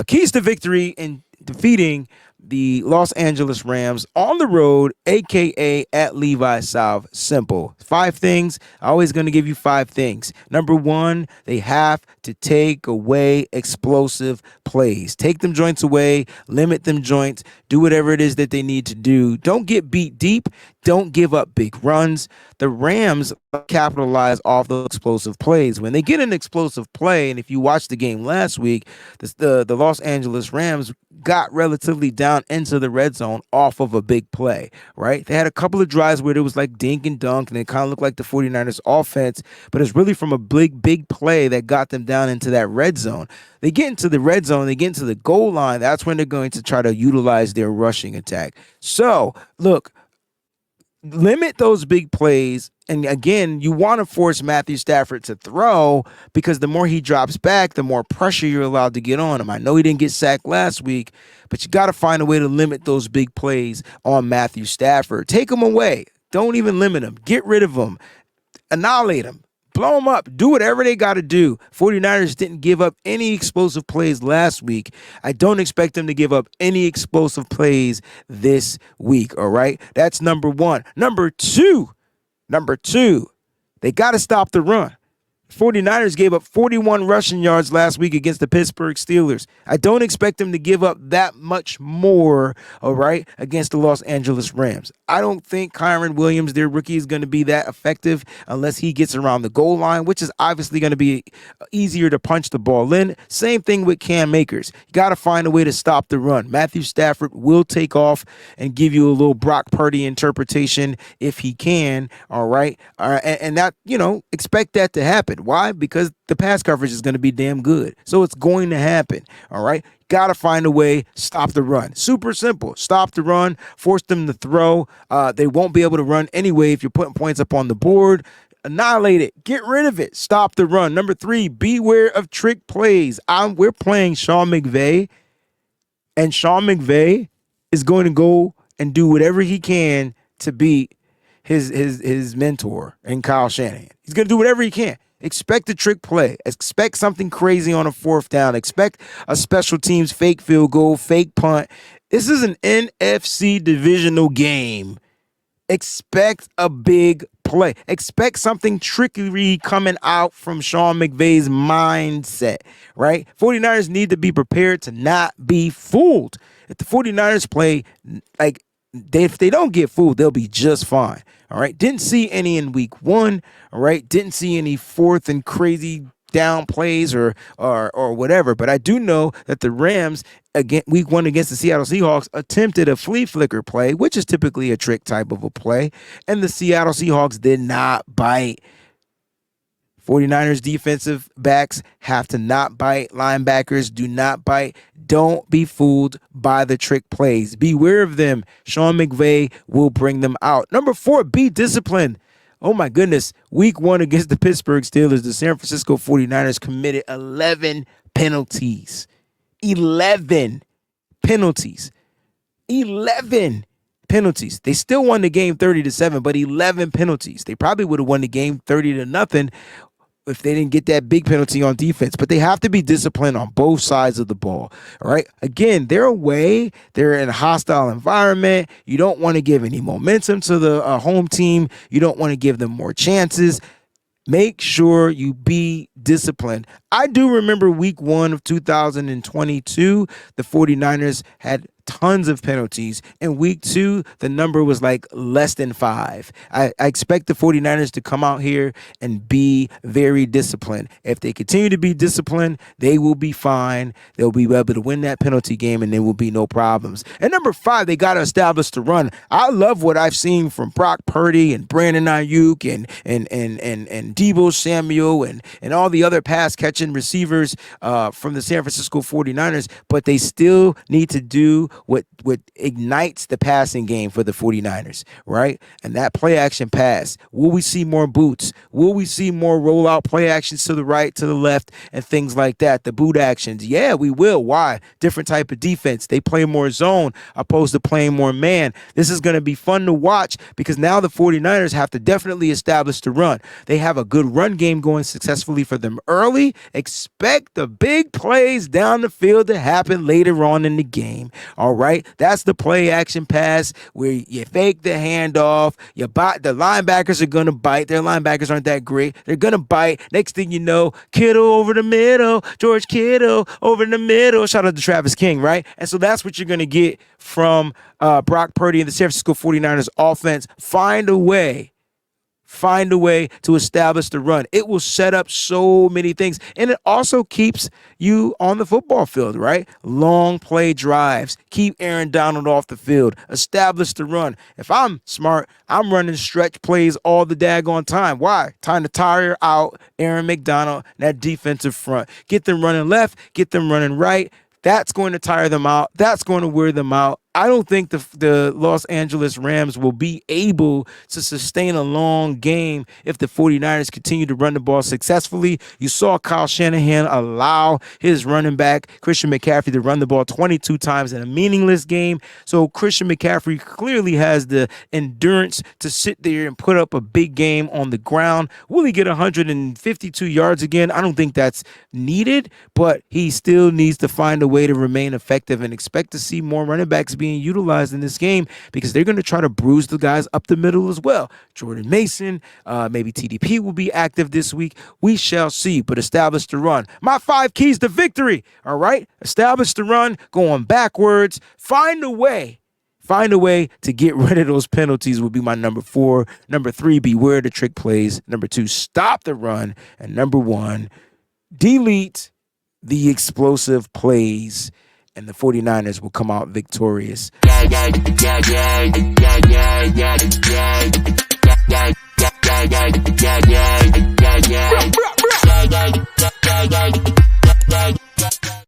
Keys to victory in defeating the Los Angeles Rams on the road, aka at Levi South. Simple. 5 things. Always going to give you 5 things. Number one, they have to take away explosive plays. Take them joints away, limit them joints, do whatever it is that they need to do. Don't get beat deep. Don't give up big runs. The Rams capitalize off those explosive plays. When they get an explosive play, and if you watched the game last week, the Los Angeles Rams got relatively down into the red zone off of a big play, right? They had a couple of drives where it was like dink and dunk, and it kind of looked like the 49ers offense, but it's really from a big play that got them down into that red zone. They get into the red zone, they get into the goal line, that's when they're going to try to utilize their rushing attack. So, look, limit those big plays. And again, you want to force Matthew Stafford to throw because the more he drops back, the more pressure you're allowed to get on him. I know he didn't get sacked last week, but you got to find a way to limit those big plays on Matthew Stafford. Take him away. Don't even limit him. Get rid of him. Annihilate him. Blow them up. Do whatever they got to do. 49ers didn't give up any explosive plays last week. I don't expect them to give up any explosive plays this week, all right? That's number one. Number two, they got to stop the run. 49ers gave up 41 rushing yards last week against the Pittsburgh Steelers. I don't expect them to give up that much more, all right, against the Los Angeles Rams. I don't think Kyren Williams, their rookie, is going to be that effective unless he gets around the goal line, which is obviously going to be easier to punch the ball in. Same thing with Cam Akers. You got to find a way to stop the run. Matthew Stafford will take off and give you a little Brock Purdy interpretation if he can, all right? And that, expect that to happen. Why? Because the pass coverage is going to be damn good. So it's going to happen. All right. Got to find a way. Stop the run. Super simple. Stop the run. Force them to throw. They won't be able to run anyway if you're putting points up on the board. Annihilate it. Get rid of it. Stop the run. Number 3, beware of trick plays. We're playing Sean McVay, and Sean McVay is going to go and do whatever he can to beat his mentor and Kyle Shanahan. He's going to do whatever he can. Expect a trick play. Expect something crazy on a 4th down. Expect a special teams fake field goal, fake punt. This is an NFC divisional game. Expect a big play. Expect something trickery coming out from Sean McVay's mindset, right? 49ers need to be prepared to not be fooled. If the 49ers play if they don't get fooled, they'll be just fine. All right. Didn't see any in week 1. All right. Didn't see any 4th and crazy down plays or whatever. But I do know that the Rams, again, week 1 against the Seattle Seahawks, attempted a flea flicker play, which is typically a trick type of a play. And the Seattle Seahawks did not bite. 49ers defensive backs have to not bite. Linebackers do not bite. Don't be fooled by the trick plays. Beware of them. Sean McVay will bring them out. Number 4, be disciplined. Oh my goodness. Week 1 against the Pittsburgh Steelers, the San Francisco 49ers committed 11 penalties. 11 penalties. 11 penalties. They still won the game 30-7, but 11 penalties. They probably would have won the game 30-0 if they didn't get that big penalty on defense. But they have to be disciplined on both sides of the ball. All right. Again, they're away. They're in a hostile environment. You don't want to give any momentum to the home team. You don't want to give them more chances. Make sure you be disciplined. I do remember week 1 of 2022, the 49ers had tons of penalties. In week 2, the number was like less than 5. I expect the 49ers to come out here and be very disciplined. If they continue to be disciplined, they will be fine. They'll be able to win that penalty game, and there will be no problems. And number 5, they got to establish the run. I love what I've seen from Brock Purdy and Brandon Ayuk and Deebo Samuel and all the other pass-catching receivers from the San Francisco 49ers, but they still need to do what ignites the passing game for the 49ers, right? And that play action pass. Will we see more boots? Will we see more rollout play actions to the right, to the left, and things like that? The boot actions. Yeah, we will. Why? Different type of defense. They play more zone opposed to playing more man. This is going to be fun to watch because now the 49ers have to definitely establish the run. They have a good run game going successfully for them early. Expect the big plays down the field to happen later on in the game. All right, that's the play action pass where you fake the handoff. The linebackers are gonna bite. Their linebackers aren't that great. They're gonna bite. Next thing you know, Kittle over the middle, George Kittle over in the middle. Shout out to Travis King, right? And so that's what you're gonna get from Brock Purdy and the San Francisco 49ers offense. Find a way to establish the run. It will set up so many things. And it also keeps you on the football field, right? Long play drives. Keep Aaron Donald off the field. Establish the run. If I'm smart, I'm running stretch plays all the daggone time. Why? Time to tire out Aaron McDonald, that defensive front. Get them running left. Get them running right. That's going to tire them out. That's going to wear them out. I don't think the Los Angeles Rams will be able to sustain a long game if the 49ers continue to run the ball successfully. You saw Kyle Shanahan allow his running back, Christian McCaffrey, to run the ball 22 times in a meaningless game. So Christian McCaffrey clearly has the endurance to sit there and put up a big game on the ground. Will he get 152 yards again? I don't think that's needed, but he still needs to find a way to remain effective and expect to see more running backs being utilized in this game because they're going to try to bruise the guys up the middle as well. Jordan Mason, maybe TDP will be active this week. We shall see, but establish the run. My 5 keys to victory, all right? Establish the run, going backwards. Find a way to get rid of those penalties will be my number 4. Number 3, beware the trick plays. Number 2, stop the run. And number 1, delete the explosive plays, and the 49ers will come out victorious.